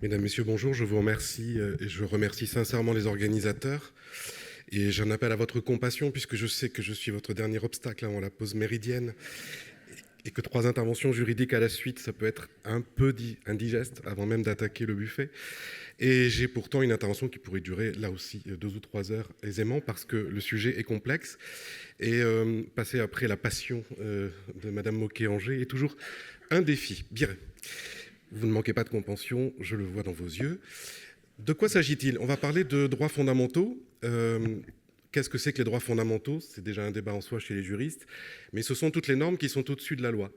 Mesdames, Messieurs, bonjour. Je vous remercie et je remercie sincèrement les organisateurs. Et j'en appelle à votre compassion puisque je sais que je suis votre dernier obstacle avant la pause méridienne et que 3 interventions juridiques à la suite, ça peut être un peu indigeste avant même d'attaquer le buffet. Et j'ai pourtant une intervention qui pourrait durer là aussi 2 ou 3 heures aisément parce que le sujet est complexe et passer après la passion de Madame Moquet-Angers est toujours un défi. Bien. Vous ne manquez pas de compassion, je le vois dans vos yeux. De quoi s'agit-il? On va parler de droits fondamentaux. Qu'est-ce que c'est que les droits fondamentaux? C'est déjà un débat en soi chez les juristes, mais ce sont toutes les normes qui sont au-dessus de la loi.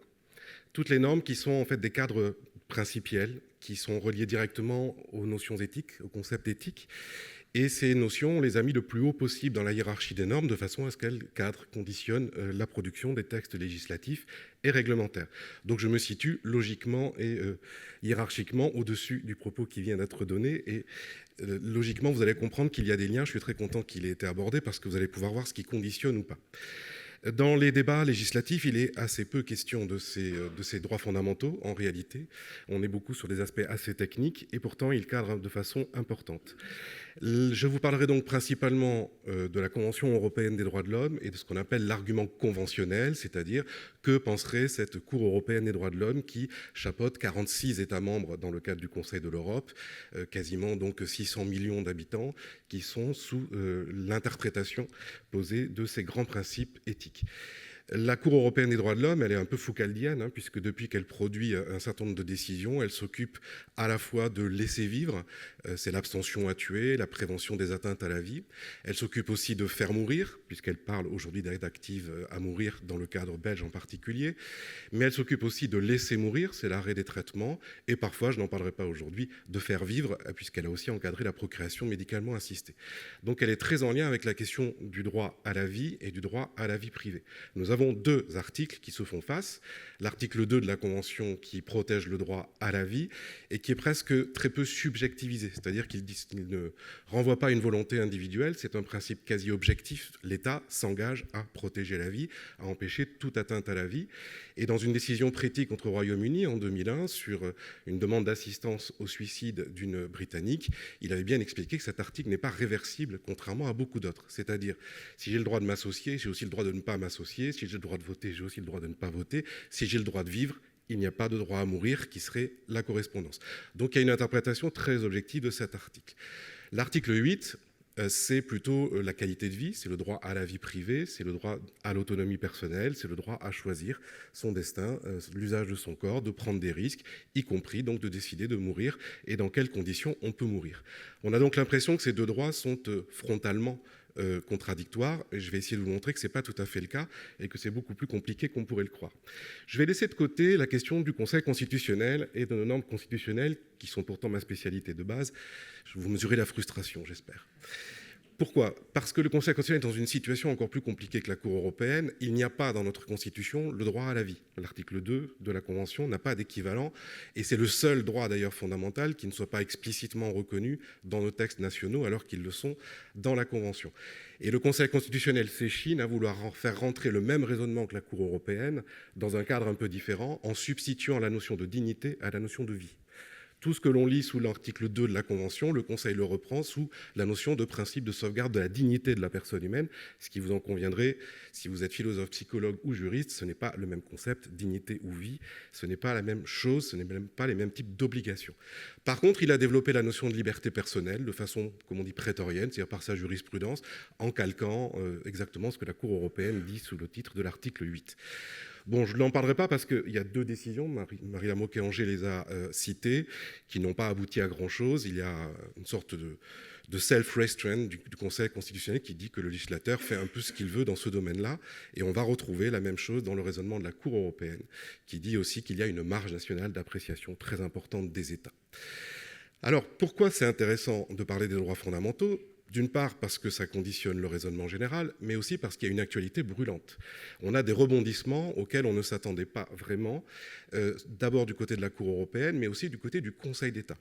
Toutes les normes qui sont en fait des cadres principiels, qui sont reliés directement aux notions éthiques, aux concepts éthiques. Et ces notions, on les a mis le plus haut possible dans la hiérarchie des normes, de façon à ce qu'elles cadrent, conditionnent la production des textes législatifs et réglementaires. Donc je me situe logiquement et hiérarchiquement au-dessus du propos qui vient d'être donné. Et logiquement, vous allez comprendre qu'il y a des liens. Je suis très content qu'il ait été abordé parce que vous allez pouvoir voir ce qui conditionne ou pas. Dans les débats législatifs, il est assez peu question de ces droits fondamentaux, en réalité. On est beaucoup sur des aspects assez techniques, et pourtant, ils cadrent de façon importante. Je vous parlerai donc principalement de la Convention européenne des droits de l'homme et de ce qu'on appelle l'argument conventionnel, c'est-à-dire que penserait cette Cour européenne des droits de l'homme qui chapeaute 46 États membres dans le cadre du Conseil de l'Europe, quasiment donc 600 millions d'habitants qui sont sous l'interprétation posée de ces grands principes éthiques. La Cour européenne des droits de l'homme, elle est un peu foucaldienne, puisque depuis qu'elle produit un certain nombre de décisions, elle s'occupe à la fois de laisser vivre, c'est l'abstention à tuer, la prévention des atteintes à la vie. Elle s'occupe aussi de faire mourir, puisqu'elle parle aujourd'hui d'aide active à mourir dans le cadre belge en particulier. Mais elle s'occupe aussi de laisser mourir, c'est l'arrêt des traitements, et parfois, je n'en parlerai pas aujourd'hui, de faire vivre, puisqu'elle a aussi encadré la procréation médicalement assistée. Donc elle est très en lien avec la question du droit à la vie et du droit à la vie privée. Nous avons 2 articles qui se font face. L'article 2 de la Convention qui protège le droit à la vie et qui est presque très peu subjectivisé, c'est-à-dire qu'il ne renvoie pas à une volonté individuelle, c'est un principe quasi objectif. L'État s'engage à protéger la vie, à empêcher toute atteinte à la vie. Et dans une décision prétée contre le Royaume-Uni en 2001 sur une demande d'assistance au suicide d'une Britannique, il avait bien expliqué que cet article n'est pas réversible, contrairement à beaucoup d'autres. C'est-à-dire, si j'ai le droit de m'associer, j'ai aussi le droit de ne pas m'associer. Si j'ai le droit de voter, j'ai aussi le droit de ne pas voter. Si j'ai le droit de vivre, il n'y a pas de droit à mourir qui serait la correspondance. Donc il y a une interprétation très objective de cet article. L'article 8, c'est plutôt la qualité de vie, c'est le droit à la vie privée, c'est le droit à l'autonomie personnelle, c'est le droit à choisir son destin, l'usage de son corps, de prendre des risques, y compris donc de décider de mourir et dans quelles conditions on peut mourir. On a donc l'impression que ces 2 droits sont frontalement contradictoires, et je vais essayer de vous montrer que ce n'est pas tout à fait le cas et que c'est beaucoup plus compliqué qu'on pourrait le croire. Je vais laisser de côté la question du Conseil constitutionnel et de nos normes constitutionnelles qui sont pourtant ma spécialité de base. Vous mesurez la frustration, j'espère. Pourquoi? Parce que le Conseil constitutionnel est dans une situation encore plus compliquée que la Cour européenne. Il n'y a pas dans notre Constitution le droit à la vie. L'article 2 de la Convention n'a pas d'équivalent, et c'est le seul droit d'ailleurs fondamental qui ne soit pas explicitement reconnu dans nos textes nationaux alors qu'ils le sont dans la Convention. Et le Conseil constitutionnel s'échine à vouloir faire rentrer le même raisonnement que la Cour européenne dans un cadre un peu différent en substituant la notion de dignité à la notion de vie. Tout ce que l'on lit sous l'article 2 de la Convention, le Conseil le reprend sous la notion de principe de sauvegarde de la dignité de la personne humaine, ce qui vous en conviendrait, si vous êtes philosophe, psychologue ou juriste, ce n'est pas le même concept, dignité ou vie, ce n'est pas la même chose, ce n'est même pas les mêmes types d'obligations. Par contre, il a développé la notion de liberté personnelle de façon, comme on dit, prétorienne, c'est-à-dire par sa jurisprudence, en calquant exactement ce que la Cour européenne dit sous le titre de l'article 8. Bon, je n'en parlerai pas parce qu'il y a 2 décisions, Marie Moquet-Angers les a citées, qui n'ont pas abouti à grand-chose. Il y a une sorte de self-restraint du Conseil constitutionnel qui dit que le législateur fait un peu ce qu'il veut dans ce domaine-là. Et on va retrouver la même chose dans le raisonnement de la Cour européenne, qui dit aussi qu'il y a une marge nationale d'appréciation très importante des États. Alors, pourquoi c'est intéressant de parler des droits fondamentaux? d'une part parce que ça conditionne le raisonnement général, mais aussi parce qu'il y a une actualité brûlante. On a des rebondissements auxquels on ne s'attendait pas vraiment, d'abord du côté de la Cour européenne, mais aussi du côté du Conseil d'État.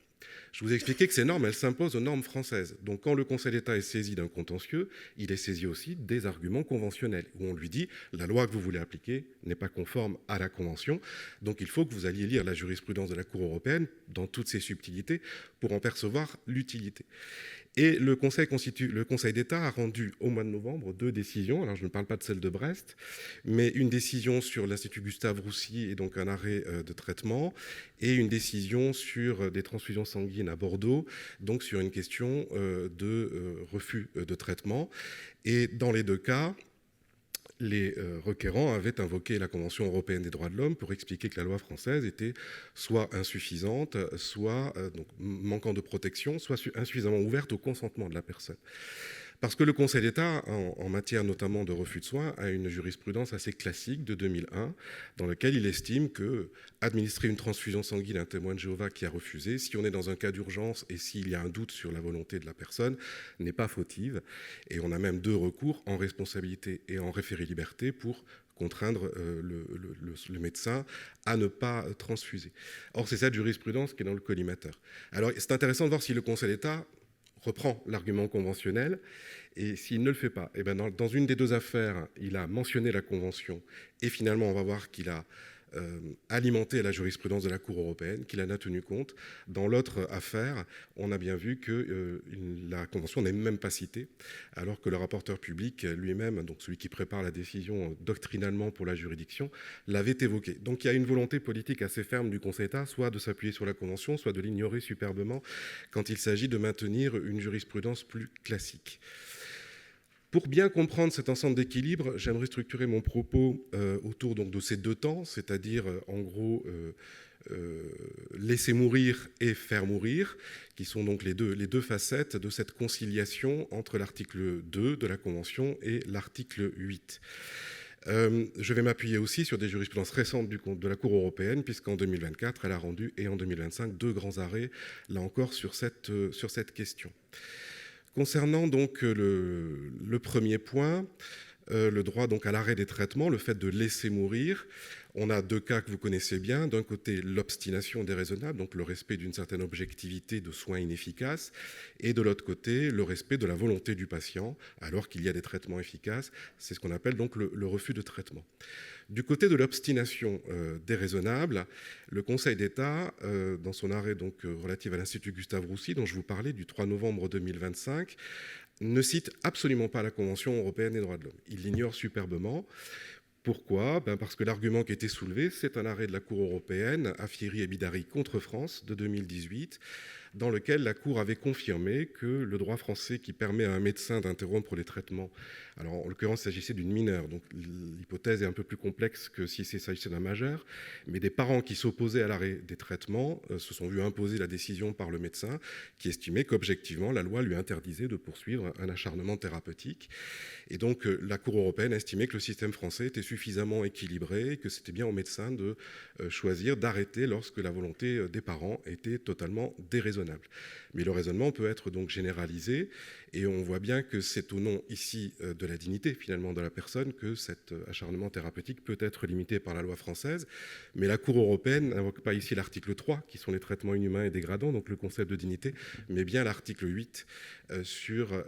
Je vous ai expliqué que ces normes, elles s'imposent aux normes françaises. Donc quand le Conseil d'État est saisi d'un contentieux, il est saisi aussi des arguments conventionnels, où on lui dit « la loi que vous voulez appliquer n'est pas conforme à la Convention, donc il faut que vous alliez lire la jurisprudence de la Cour européenne dans toutes ses subtilités pour en percevoir l'utilité ». Et le Conseil d'État a rendu au mois de novembre 2 décisions. Alors je ne parle pas de celle de Brest, mais une décision sur l'Institut Gustave-Roussy et donc un arrêt de traitement, et une décision sur des transfusions sanguines à Bordeaux, donc sur une question de refus de traitement. Et dans les deux cas, les requérants avaient invoqué la Convention européenne des droits de l'homme pour expliquer que la loi française était soit insuffisante, soit donc, manquant de protection, soit insuffisamment ouverte au consentement de la personne. Parce que le Conseil d'État, en matière notamment de refus de soins, a une jurisprudence assez classique de 2001, dans laquelle il estime que administrer une transfusion sanguine à un témoin de Jéhovah qui a refusé, si on est dans un cas d'urgence et s'il y a un doute sur la volonté de la personne, n'est pas fautive. Et on a même 2 recours, en responsabilité et en référé-liberté, pour contraindre le médecin à ne pas transfuser. Or, c'est cette jurisprudence qui est dans le collimateur. Alors, c'est intéressant de voir si le Conseil d'État reprend l'argument conventionnel, et s'il ne le fait pas, eh bien dans une des 2 affaires, il a mentionné la Convention, et finalement on va voir qu'il a alimenté la jurisprudence de la Cour européenne, qu'il en a tenu compte. Dans l'autre affaire, on a bien vu que la Convention n'est même pas citée, alors que le rapporteur public lui-même, donc celui qui prépare la décision doctrinalement pour la juridiction, l'avait évoqué. Donc il y a une volonté politique assez ferme du Conseil d'État, soit de s'appuyer sur la Convention, soit de l'ignorer superbement quand il s'agit de maintenir une jurisprudence plus classique. Pour bien comprendre cet ensemble d'équilibres, j'aimerais structurer mon propos autour donc, de ces 2 temps, c'est-à-dire en gros laisser mourir et faire mourir, qui sont donc les deux facettes de cette conciliation entre l'article 2 de la Convention et l'article 8. Je vais m'appuyer aussi sur des jurisprudences récentes de la Cour européenne, puisqu'en 2024, elle a rendu, et en 2025, 2 grands arrêts, là encore, sur cette question. Concernant donc le premier point, le droit donc à l'arrêt des traitements, le fait de laisser mourir, on a 2 cas que vous connaissez bien. D'un côté, l'obstination déraisonnable, donc le respect d'une certaine objectivité de soins inefficaces, et de l'autre côté, le respect de la volonté du patient, alors qu'il y a des traitements efficaces. C'est ce qu'on appelle donc le refus de traitement. Du côté de l'obstination déraisonnable, le Conseil d'État, dans son arrêt donc, relatif à l'Institut Gustave-Roussy, dont je vous parlais, du 3 novembre 2025, ne cite absolument pas la Convention européenne des droits de l'homme. Il l'ignore superbement. Pourquoi ? Parce que l'argument qui était soulevé, c'est un arrêt de la Cour européenne, Afieri et Bidari contre France, de 2018, dans lequel la Cour avait confirmé que le droit français qui permet à un médecin d'interrompre les traitements, alors en l'occurrence il s'agissait d'une mineure, donc l'hypothèse est un peu plus complexe que si il s'agissait d'un majeur, mais des parents qui s'opposaient à l'arrêt des traitements se sont vus imposer la décision par le médecin qui estimait qu'objectivement la loi lui interdisait de poursuivre un acharnement thérapeutique. Et donc la Cour européenne a estimé que le système français était suffisamment équilibré et que c'était bien au médecin de choisir d'arrêter lorsque la volonté des parents était totalement déraisonnable. Mais le raisonnement peut être donc généralisé, et on voit bien que c'est au nom ici de la dignité finalement de la personne que cet acharnement thérapeutique peut être limité par la loi française. Mais la Cour européenne n'invoque pas ici l'article 3, qui sont les traitements inhumains et dégradants, donc le concept de dignité, mais bien l'article 8 sur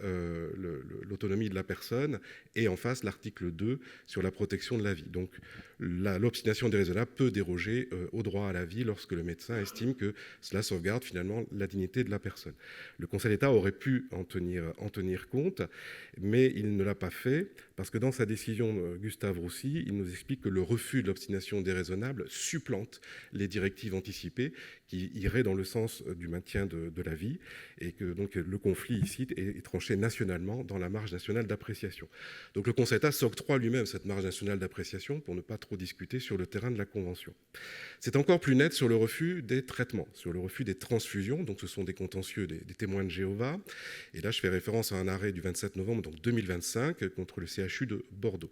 l'autonomie de la personne, et en face l'article 2 sur la protection de la vie. Donc l'obstination déraisonnable peut déroger au droit à la vie lorsque le médecin estime que cela sauvegarde finalement la dignité de la personne. Le Conseil d'État aurait pu en tenir compte, mais il ne l'a pas fait, parce que dans sa décision, Gustave Roussy, il nous explique que le refus de l'obstination déraisonnable supplante les directives anticipées qui iraient dans le sens du maintien de la vie, et que donc le conflit ici est tranché nationalement dans la marge nationale d'appréciation. Donc le Conseil d'État s'octroie lui-même cette marge nationale d'appréciation pour ne pas trop discuter sur le terrain de la Convention. C'est encore plus net sur le refus des traitements, sur le refus des transfusions, donc ce sont des contentieux des témoins de Jéhovah, et là je fais référence à un arrêt du 27 novembre donc 2025 contre le CHU de Bordeaux.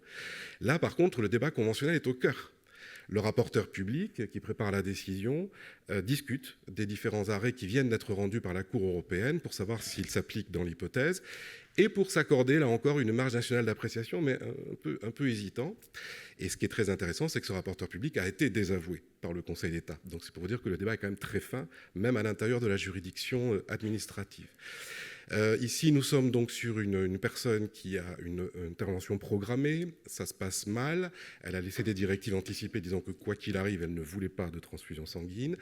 Là par contre le débat conventionnel est au cœur. Le rapporteur public qui prépare la décision discute des différents arrêts qui viennent d'être rendus par la Cour européenne pour savoir s'ils s'appliquent dans l'hypothèse et pour s'accorder, là encore, une marge nationale d'appréciation, mais un peu hésitant. Et ce qui est très intéressant, c'est que ce rapporteur public a été désavoué par le Conseil d'État. Donc c'est pour vous dire que le débat est quand même très fin, même à l'intérieur de la juridiction administrative. Ici, nous sommes donc sur une personne qui a une intervention programmée, ça se passe mal, elle a laissé des directives anticipées disant que quoi qu'il arrive, elle ne voulait pas de transfusion sanguine.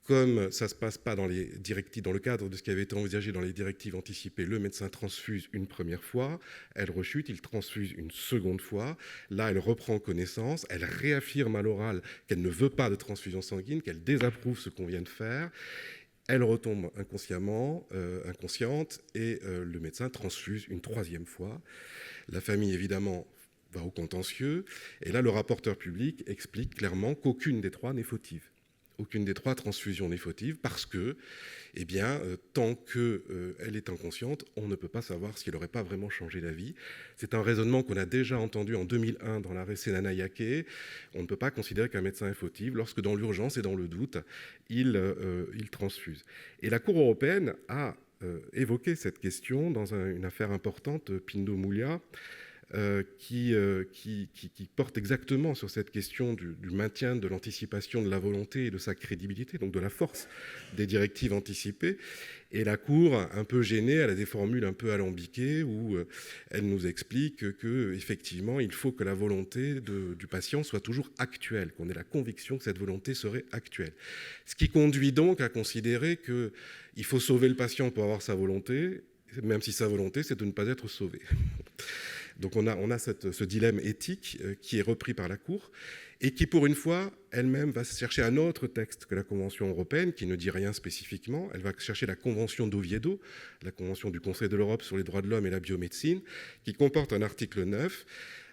Comme ça ne se passe pas dans le cadre de ce qui avait été envisagé dans les directives anticipées, le médecin transfuse une première fois, elle rechute, il transfuse une seconde fois. Là, elle reprend connaissance, elle réaffirme à l'oral qu'elle ne veut pas de transfusion sanguine, qu'elle désapprouve ce qu'on vient de faire. Elle retombe inconsciente et le médecin transfuse une troisième fois. La famille, évidemment, va au contentieux. Et là, le rapporteur public explique clairement qu'aucune des trois n'est fautive. Aucune des trois transfusions n'est fautive parce que, tant qu'elle est inconsciente, on ne peut pas savoir si elle n'aurait pas vraiment changé la vie. C'est un raisonnement qu'on a déjà entendu en 2001 dans l'arrêt Senanayake. On ne peut pas considérer qu'un médecin est fautif lorsque dans l'urgence et dans le doute, il transfuse. Et la Cour européenne a évoqué cette question dans une affaire importante, Pindo Moulia, qui porte exactement sur cette question du maintien de l'anticipation de la volonté et de sa crédibilité, donc de la force des directives anticipées. Et la Cour, un peu gênée, elle a des formules un peu alambiquées où elle nous explique qu'effectivement, il faut que la volonté du patient soit toujours actuelle, qu'on ait la conviction que cette volonté serait actuelle. Ce qui conduit donc à considérer qu'il faut sauver le patient pour avoir sa volonté, même si sa volonté, c'est de ne pas être sauvé. Donc on a ce dilemme éthique qui est repris par la Cour et qui, pour une fois, elle-même va chercher un autre texte que la Convention européenne, qui ne dit rien spécifiquement. Elle va chercher la Convention d'Oviedo, la Convention du Conseil de l'Europe sur les droits de l'homme et la biomédecine, qui comporte un article 9.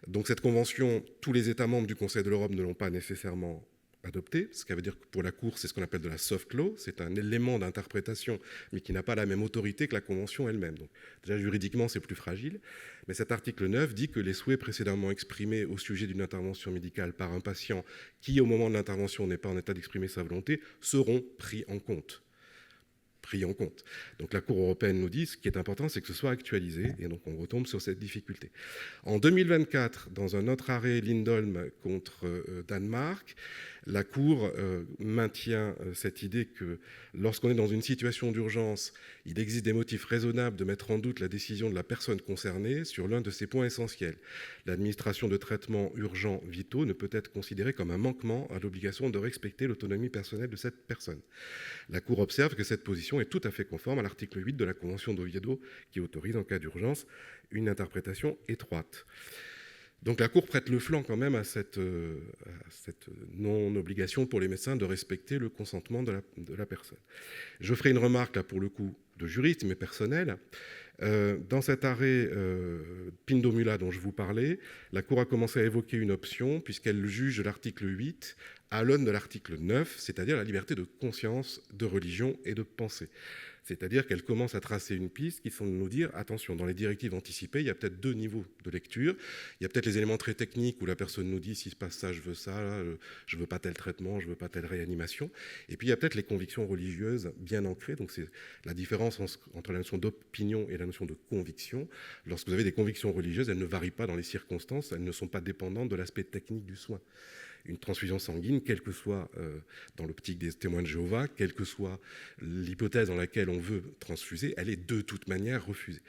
Donc cette convention, tous les États membres du Conseil de l'Europe ne l'ont pas nécessairement adopté, ce qui veut dire que pour la Cour, c'est ce qu'on appelle de la soft law, c'est un élément d'interprétation, mais qui n'a pas la même autorité que la Convention elle-même. Donc, déjà, juridiquement, c'est plus fragile, mais cet article 9 dit que les souhaits précédemment exprimés au sujet d'une intervention médicale par un patient qui, au moment de l'intervention, n'est pas en état d'exprimer sa volonté, seront pris en compte. Donc la Cour européenne nous dit ce qui est important, c'est que ce soit actualisé, et donc on retombe sur cette difficulté. En 2024, dans un autre arrêt Lindholm contre Danemark, la Cour maintient cette idée que lorsqu'on est dans une situation d'urgence, il existe des motifs raisonnables de mettre en doute la décision de la personne concernée sur l'un de ces points essentiels. L'administration de traitements urgents vitaux ne peut être considérée comme un manquement à l'obligation de respecter l'autonomie personnelle de cette personne. La Cour observe que cette position est tout à fait conforme à l'article 8 de la Convention d'Oviedo qui autorise en cas d'urgence une interprétation étroite. Donc la Cour prête le flanc quand même à cette non-obligation pour les médecins de respecter le consentement de la personne. Je ferai une remarque là pour le coup de juriste mais personnelle. Dans cet arrêt Pindo Mula dont je vous parlais, la Cour a commencé à évoquer une option puisqu'elle juge l'article 8 à l'aune de l'article 9, c'est-à-dire la liberté de conscience, de religion et de pensée. C'est-à-dire qu'elle commence à tracer une piste qui sont de nous dire, attention, dans les directives anticipées, il y a peut-être deux niveaux de lecture. Il y a peut-être les éléments très techniques où la personne nous dit, s'il se passe ça, je veux ça, là, je ne veux pas tel traitement, je ne veux pas telle réanimation. Et puis il y a peut-être les convictions religieuses bien ancrées. Donc c'est la différence entre la notion d'opinion et la notion de conviction. Lorsque vous avez des convictions religieuses, elles ne varient pas dans les circonstances, elles ne sont pas dépendantes de l'aspect technique du soin. Une transfusion sanguine, quelle que soit, dans l'optique des témoins de Jéhovah, quelle que soit l'hypothèse dans laquelle on veut transfuser, elle est de toute manière refusée.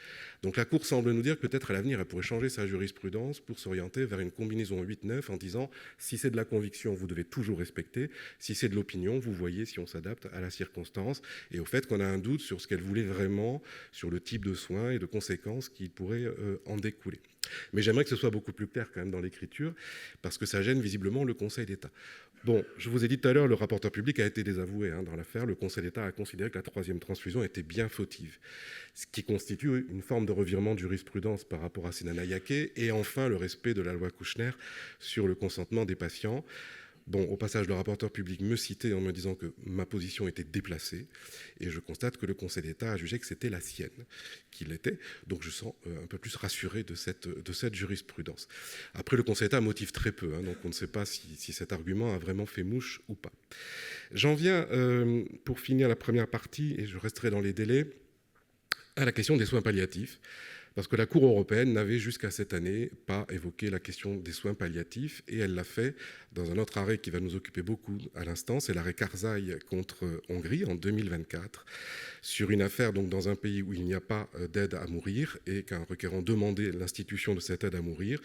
Donc la Cour semble nous dire que peut-être à l'avenir, elle pourrait changer sa jurisprudence pour s'orienter vers une combinaison 8-9 en disant si c'est de la conviction, vous devez toujours respecter, si c'est de l'opinion, vous voyez si on s'adapte à la circonstance et au fait qu'on a un doute sur ce qu'elle voulait vraiment, sur le type de soins et de conséquences qui pourraient en découler. Mais j'aimerais que ce soit beaucoup plus clair quand même dans l'écriture, parce que ça gêne visiblement le Conseil d'État. Bon, je vous ai dit tout à l'heure, le rapporteur public a été désavoué dans l'affaire. Le Conseil d'État a considéré que la troisième transfusion était bien fautive, ce qui constitue une forme de revirement de jurisprudence par rapport à Senanayake, et enfin le respect de la loi Kouchner sur le consentement des patients. Bon, au passage, le rapporteur public me citait en me disant que ma position était déplacée, et je constate que le Conseil d'État a jugé que c'était la sienne qui l'était, donc je sens un peu plus rassuré de cette jurisprudence. Après, le Conseil d'État motive très peu, donc on ne sait pas si cet argument a vraiment fait mouche ou pas. J'en viens, pour finir la première partie, et je resterai dans les délais, à la question des soins palliatifs. Parce que la Cour européenne n'avait jusqu'à cette année pas évoqué la question des soins palliatifs, et elle l'a fait dans un autre arrêt qui va nous occuper beaucoup à l'instant, c'est l'arrêt Karzai contre Hongrie en 2024, sur une affaire donc dans un pays où il n'y a pas d'aide à mourir et qu'un requérant demandait l'institution de cette aide à mourir.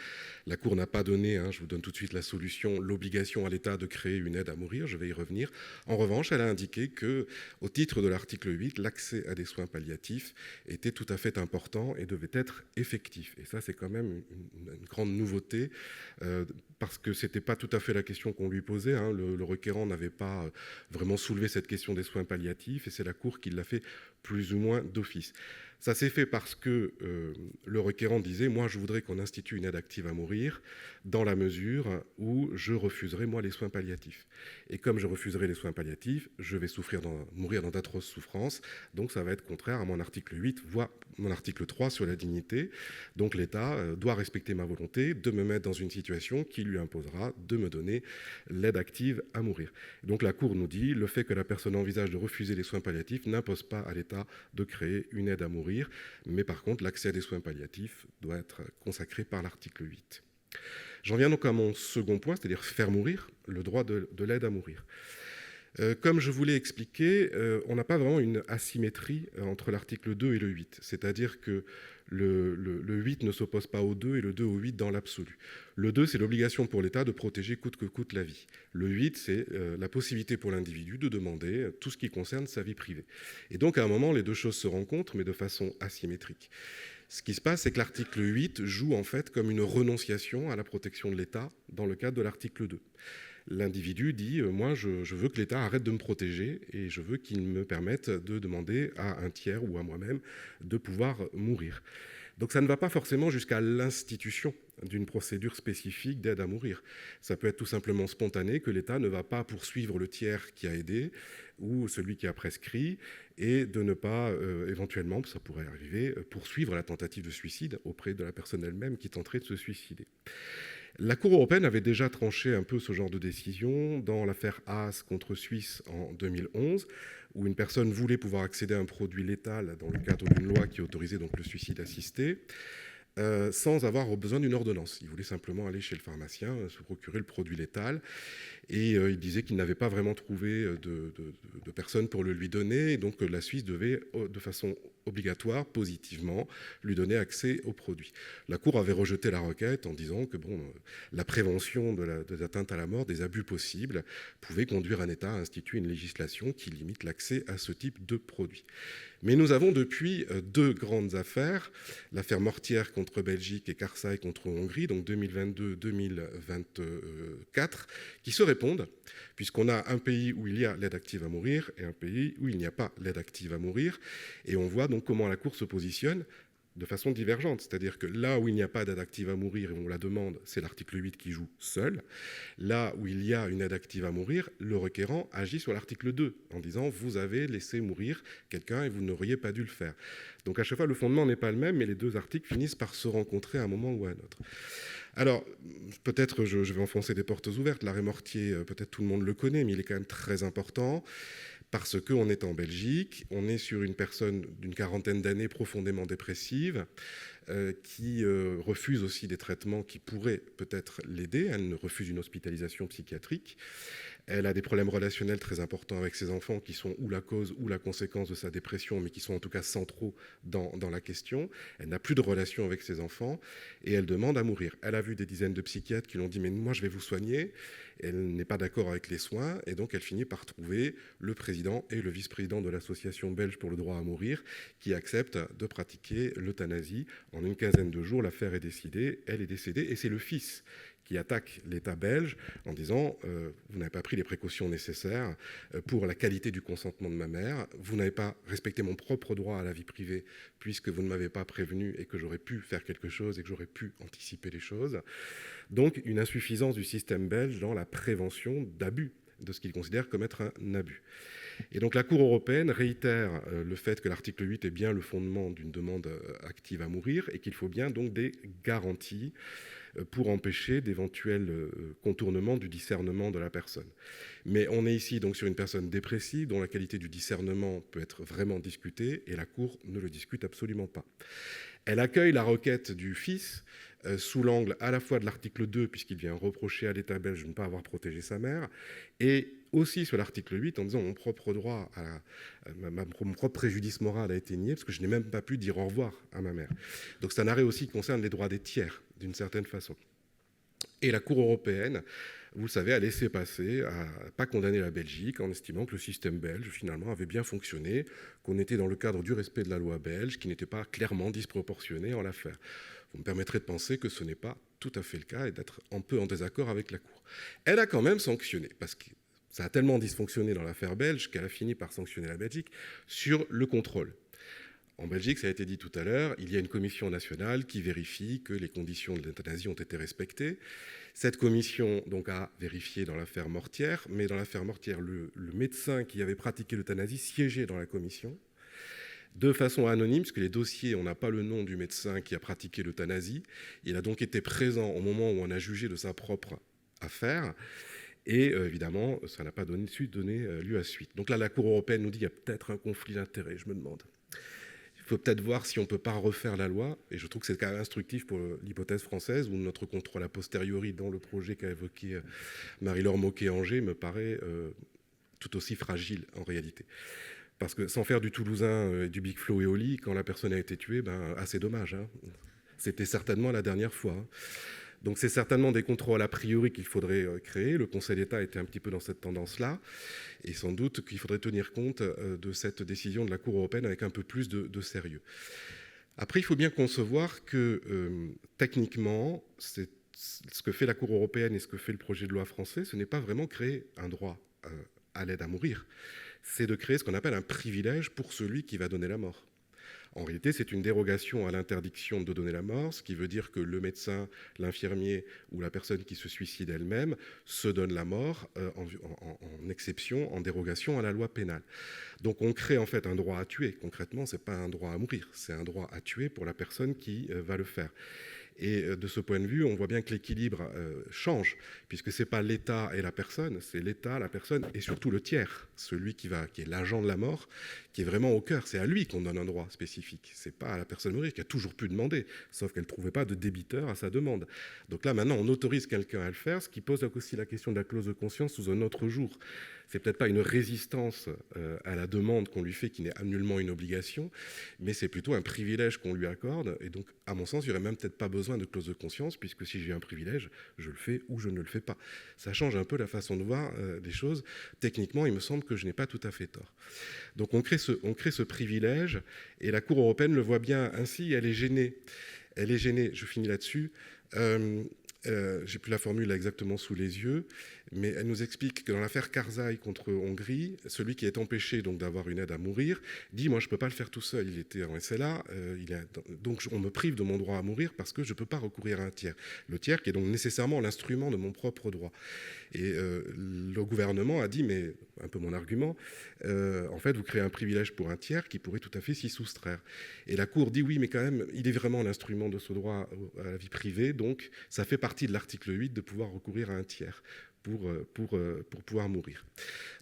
La Cour n'a pas donné, je vous donne tout de suite la solution, l'obligation à l'État de créer une aide à mourir, je vais y revenir. En revanche, elle a indiqué que, au titre de l'article 8, l'accès à des soins palliatifs était tout à fait important et devait être effectif. Et ça, c'est quand même une grande nouveauté, parce que ce n'était pas tout à fait la question qu'on lui posait. Le requérant n'avait pas vraiment soulevé cette question des soins palliatifs, et c'est la Cour qui l'a fait plus ou moins d'office. Ça s'est fait parce que le requérant disait « Moi, je voudrais qu'on institue une aide active à mourir dans la mesure où je refuserai, moi, les soins palliatifs. Et comme je refuserai les soins palliatifs, je vais mourir dans d'atroces souffrances. Donc, ça va être contraire à mon article 8, voire mon article 3 sur la dignité. Donc, l'État doit respecter ma volonté de me mettre dans une situation qui lui imposera de me donner l'aide active à mourir. » Donc, la Cour nous dit « Le fait que la personne envisage de refuser les soins palliatifs n'impose pas à l'État de créer une aide à mourir. Mais par contre, l'accès à des soins palliatifs doit être consacré par l'article 8. » J'en viens donc à mon second point, c'est-à-dire faire mourir, le droit de l'aide à mourir. Comme je vous l'ai expliqué, on n'a pas vraiment une asymétrie entre l'article 2 et le 8. C'est-à-dire que le 8 ne s'oppose pas au 2 et le 2 au 8 dans l'absolu. Le 2, c'est l'obligation pour l'État de protéger coûte que coûte la vie. Le 8, c'est la possibilité pour l'individu de demander tout ce qui concerne sa vie privée. Et donc, à un moment, les deux choses se rencontrent, mais de façon asymétrique. Ce qui se passe, c'est que l'article 8 joue en fait comme une renonciation à la protection de l'État dans le cadre de l'article 2. L'individu dit « Moi, je veux que l'État arrête de me protéger et je veux qu'il me permette de demander à un tiers ou à moi-même de pouvoir mourir. » Donc ça ne va pas forcément jusqu'à l'institution d'une procédure spécifique d'aide à mourir. Ça peut être tout simplement spontané, que l'État ne va pas poursuivre le tiers qui a aidé ou celui qui a prescrit, et de ne pas, éventuellement, ça pourrait arriver, poursuivre la tentative de suicide auprès de la personne elle-même qui tenterait de se suicider. La Cour européenne avait déjà tranché un peu ce genre de décision dans l'affaire Haas contre Suisse en 2011, où une personne voulait pouvoir accéder à un produit létal dans le cadre d'une loi qui autorisait donc le suicide assisté, sans avoir besoin d'une ordonnance. Il voulait simplement aller chez le pharmacien, se procurer le produit létal, et il disait qu'il n'avait pas vraiment trouvé de personne pour le lui donner, et donc la Suisse devait, de façon obligatoire, positivement, lui donner accès au produit. La Cour avait rejeté la requête en disant que la prévention des atteintes à la mort, des abus possibles, pouvait conduire un État à instituer une législation qui limite l'accès à ce type de produit. Mais nous avons depuis deux grandes affaires, l'affaire Mortière contre Belgique et Karzai contre Hongrie, donc 2022-2024, qui se répondent, puisqu'on a un pays où il y a l'aide active à mourir et un pays où il n'y a pas l'aide active à mourir. Et on voit donc comment la Cour se positionne de façon divergente. C'est-à-dire que là où il n'y a pas d'aide active à mourir et on la demande, c'est l'article 8 qui joue seul. Là où il y a une aide active à mourir, le requérant agit sur l'article 2 en disant « vous avez laissé mourir quelqu'un et vous n'auriez pas dû le faire ». Donc à chaque fois, le fondement n'est pas le même, mais les deux articles finissent par se rencontrer à un moment ou à un autre. Alors, peut-être je vais enfoncer des portes ouvertes. L'arrêt Mortier, peut-être tout le monde le connaît, mais il est quand même très important. Parce qu'on est en Belgique, on est sur une personne d'une quarantaine d'années profondément dépressive, qui refuse aussi des traitements qui pourraient peut-être l'aider. Elle refuse une hospitalisation psychiatrique. Elle a des problèmes relationnels très importants avec ses enfants qui sont ou la cause ou la conséquence de sa dépression, mais qui sont en tout cas centraux dans la question. Elle n'a plus de relation avec ses enfants et elle demande à mourir. Elle a vu des dizaines de psychiatres qui lui ont dit « mais moi je vais vous soigner ». Elle n'est pas d'accord avec les soins et donc elle finit par trouver le président et le vice-président de l'association belge pour le droit à mourir qui acceptent de pratiquer l'euthanasie En une quinzaine de jours, l'affaire est décidée, elle est décédée, et c'est le fils qui attaque l'État belge en disant vous n'avez pas pris les précautions nécessaires pour la qualité du consentement de ma mère, vous n'avez pas respecté mon propre droit à la vie privée puisque vous ne m'avez pas prévenu et que j'aurais pu faire quelque chose et que j'aurais pu anticiper les choses. Donc une insuffisance du système belge dans la prévention d'abus, de ce qu'il considère comme être un abus. Et donc la Cour européenne réitère le fait que l'article 8 est bien le fondement d'une demande active à mourir et qu'il faut bien donc des garanties pour empêcher d'éventuels contournements du discernement de la personne. Mais on est ici donc sur une personne dépressive dont la qualité du discernement peut être vraiment discutée et la Cour ne le discute absolument pas. Elle accueille la requête du fils sous l'angle à la fois de l'article 2, puisqu'il vient reprocher à l'État belge de ne pas avoir protégé sa mère, et aussi sur l'article 8 en disant mon propre droit, mon propre préjudice moral a été nié parce que je n'ai même pas pu dire au revoir à ma mère. Donc c'est un arrêt aussi qui concerne les droits des tiers, d'une certaine façon. Et la Cour européenne, vous le savez, a laissé passer, a pas condamné la Belgique en estimant que le système belge, finalement, avait bien fonctionné, qu'on était dans le cadre du respect de la loi belge, qui n'était pas clairement disproportionné en l'affaire. Vous me permettrez de penser que ce n'est pas tout à fait le cas et d'être un peu en désaccord avec la Cour. Elle a quand même sanctionné, parce que ça a tellement dysfonctionné dans l'affaire belge qu'elle a fini par sanctionner la Belgique sur le contrôle. En Belgique, ça a été dit tout à l'heure, il y a une commission nationale qui vérifie que les conditions de l'euthanasie ont été respectées. Cette commission donc, a vérifié dans l'affaire Mortière, mais dans l'affaire Mortière, le médecin qui avait pratiqué l'euthanasie siégeait dans la commission, de façon anonyme, parce que les dossiers, on n'a pas le nom du médecin qui a pratiqué l'euthanasie. Il a donc été présent au moment où on a jugé de sa propre affaire. Et évidemment, ça n'a pas donné lieu à suite. Donc là, la Cour européenne nous dit qu'il y a peut-être un conflit d'intérêts, je me demande. Il faut peut-être voir si on ne peut pas refaire la loi, et je trouve que c'est quand même instructif pour l'hypothèse française, où notre contrôle a posteriori dans le projet qu'a évoqué Marie-Laure Moquet-Angers me paraît tout aussi fragile en réalité. Parce que sans faire du Toulousain, du Big Flo et Oli, quand la personne a été tuée, assez dommage. Hein. C'était certainement la dernière fois. Hein. Donc c'est certainement des contrôles a priori qu'il faudrait créer. Le Conseil d'État était un petit peu dans cette tendance-là. Et sans doute qu'il faudrait tenir compte de cette décision de la Cour européenne avec un peu plus de sérieux. Après, il faut bien concevoir que techniquement, ce que fait la Cour européenne et ce que fait le projet de loi français, ce n'est pas vraiment créer un droit à l'aide à mourir. C'est de créer ce qu'on appelle un privilège pour celui qui va donner la mort. En réalité, c'est une dérogation à l'interdiction de donner la mort, ce qui veut dire que le médecin, l'infirmier ou la personne qui se suicide elle-même se donne la mort en exception, en dérogation à la loi pénale. Donc on crée en fait un droit à tuer. Concrètement, ce n'est pas un droit à mourir, c'est un droit à tuer pour la personne qui va le faire. Et de ce point de vue, on voit bien que l'équilibre change, puisque ce n'est pas l'État et la personne, c'est l'État, la personne et surtout le tiers, celui qui est l'agent de la mort, qui est vraiment au cœur. C'est à lui qu'on donne un droit spécifique. Ce n'est pas à la personne mourir qui a toujours pu demander, sauf qu'elle ne trouvait pas de débiteur à sa demande. Donc là, maintenant, on autorise quelqu'un à le faire, ce qui pose aussi la question de la clause de conscience sous un autre jour. C'est peut-être pas une résistance à la demande qu'on lui fait, qui n'est nullement une obligation, mais c'est plutôt un privilège qu'on lui accorde. Et donc, à mon sens, il n'y aurait même peut-être pas besoin de clause de conscience, puisque si j'ai un privilège, je le fais ou je ne le fais pas. Ça change un peu la façon de voir les choses. Techniquement, il me semble que je n'ai pas tout à fait tort. Donc, on crée ce privilège, et la Cour européenne le voit bien ainsi, elle est gênée. Elle est gênée, je finis là-dessus. J'ai plus la formule exactement sous les yeux, mais elle nous explique que dans l'affaire Karzai contre Hongrie, celui qui est empêché donc d'avoir une aide à mourir dit moi je peux pas le faire tout seul, il était en SLA, donc on me prive de mon droit à mourir parce que je peux pas recourir à un tiers. Le tiers qui est donc nécessairement l'instrument de mon propre droit. Et le gouvernement a dit, mais un peu mon argument, en fait vous créez un privilège pour un tiers qui pourrait tout à fait s'y soustraire. Et la Cour dit oui, mais quand même il est vraiment l'instrument de ce droit à la vie privée, donc ça fait partie de l'article 8 de pouvoir recourir à un tiers pour pouvoir mourir.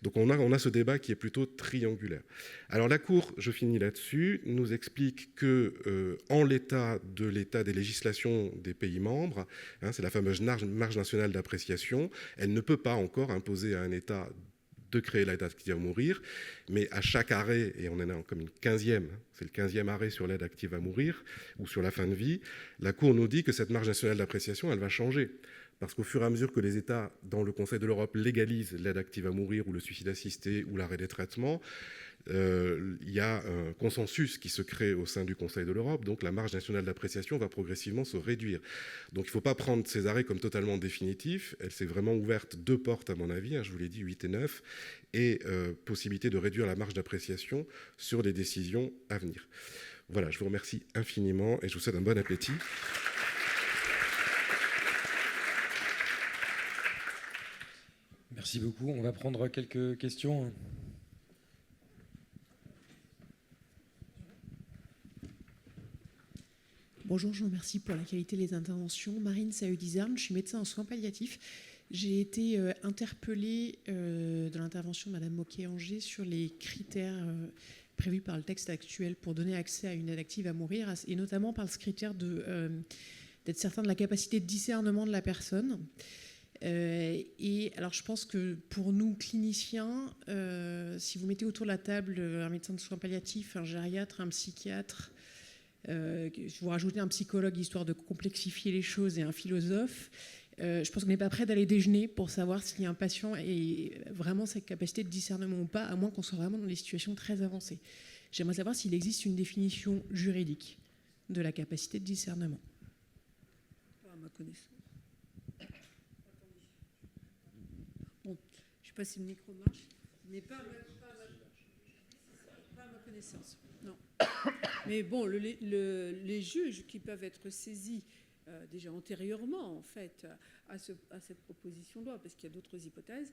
Donc on a ce débat qui est plutôt triangulaire. Alors la Cour, je finis là-dessus, nous explique que en l'état des législations des pays membres, c'est la fameuse marge nationale d'appréciation, elle ne peut pas encore imposer à un État de créer l'aide active à mourir, mais à chaque arrêt, et on en a comme une 15e, c'est le 15e arrêt sur l'aide active à mourir, ou sur la fin de vie, la Cour nous dit que cette marge nationale d'appréciation, elle va changer. Parce qu'au fur et à mesure que les États, dans le Conseil de l'Europe, légalisent l'aide active à mourir ou le suicide assisté ou l'arrêt des traitements, il y a un consensus qui se crée au sein du Conseil de l'Europe, donc la marge nationale d'appréciation va progressivement se réduire. Donc il ne faut pas prendre ces arrêts comme totalement définitifs. Elle s'est vraiment ouverte 2 portes, à mon avis, je vous l'ai dit, 8 et 9, et possibilité de réduire la marge d'appréciation sur les décisions à venir. Voilà, je vous remercie infiniment et je vous souhaite un bon appétit. Merci beaucoup. On va prendre quelques questions. Bonjour, je vous remercie pour la qualité des interventions. Marine Saudizarne, je suis médecin en soins palliatifs. J'ai été interpellée dans l'intervention de Mme Moquet-Angers sur les critères prévus par le texte actuel pour donner accès à une aide active à mourir, et notamment par ce critère d'être certain de la capacité de discernement de la personne. Et alors je pense que pour nous cliniciens, si vous mettez autour de la table un médecin de soins palliatifs, un gériatre, un psychiatre, vous rajoutez un psychologue histoire de complexifier les choses et un philosophe, je pense qu'on n'est pas prêt d'aller déjeuner pour savoir si un patient a vraiment cette capacité de discernement ou pas, à moins qu'on soit vraiment dans des situations très avancées. J'aimerais savoir s'il existe une définition juridique de la capacité de discernement. Pas à ma connaissance. Bon, je ne sais pas si le micro marche, mais pas à ma connaissance. Non. Mais bon, les juges qui peuvent être saisis déjà antérieurement, en fait, à cette proposition de loi, parce qu'il y a d'autres hypothèses,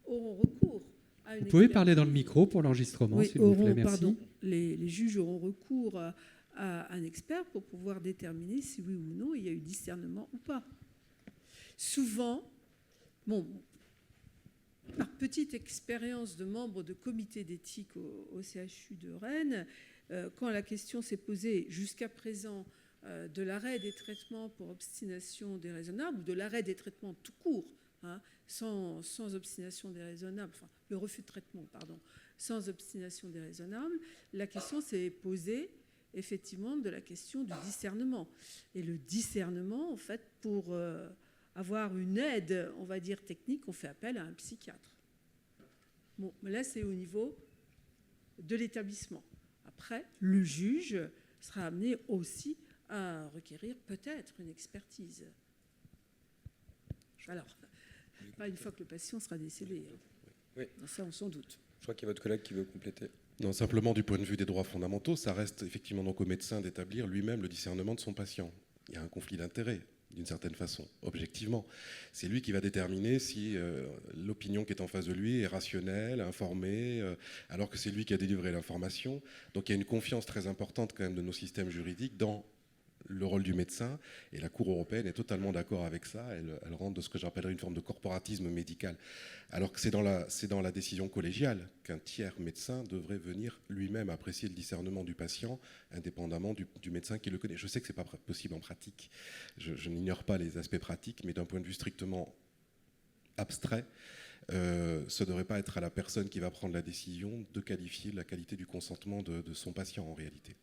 auront recours à une Vous pouvez parler dans le micro pour l'enregistrement, oui, s'il vous plaît, merci. Pardon, les juges auront recours à un expert pour pouvoir déterminer si oui ou non il y a eu discernement ou pas. Souvent, bon, par petite expérience de membre de comité d'éthique au CHU de Rennes, quand la question s'est posée jusqu'à présent de l'arrêt des traitements pour obstination déraisonnable, ou de l'arrêt des traitements tout court, sans obstination déraisonnable, enfin le refus de traitement, pardon, sans obstination déraisonnable, la question s'est posée effectivement de la question du discernement. Et le discernement, en fait, pour avoir une aide, on va dire technique, on fait appel à un psychiatre. Bon, mais là, c'est au niveau de l'établissement. Après, le juge sera amené aussi à requérir peut-être une expertise. Alors, pas une fois que le patient sera décédé. Oui. Ça, on s'en doute. Je crois qu'il y a votre collègue qui veut compléter. Non, simplement du point de vue des droits fondamentaux, ça reste effectivement donc au médecin d'établir lui-même le discernement de son patient. Il y a un conflit d'intérêts, d'une certaine façon, objectivement. C'est lui qui va déterminer si l'opinion qui est en face de lui est rationnelle, informée, alors que c'est lui qui a délivré l'information. Donc il y a une confiance très importante quand même de nos systèmes juridiques dans le rôle du médecin, et la Cour européenne est totalement d'accord avec ça. Elle rentre de ce que j'appellerais une forme de corporatisme médical. Alors que c'est dans la décision collégiale qu'un tiers médecin devrait venir lui-même apprécier le discernement du patient, indépendamment du médecin qui le connaît. Je sais que ce n'est pas possible en pratique, je n'ignore pas les aspects pratiques, mais d'un point de vue strictement abstrait, ce ne devrait pas être à la personne qui va prendre la décision de qualifier la qualité du consentement de son patient en réalité.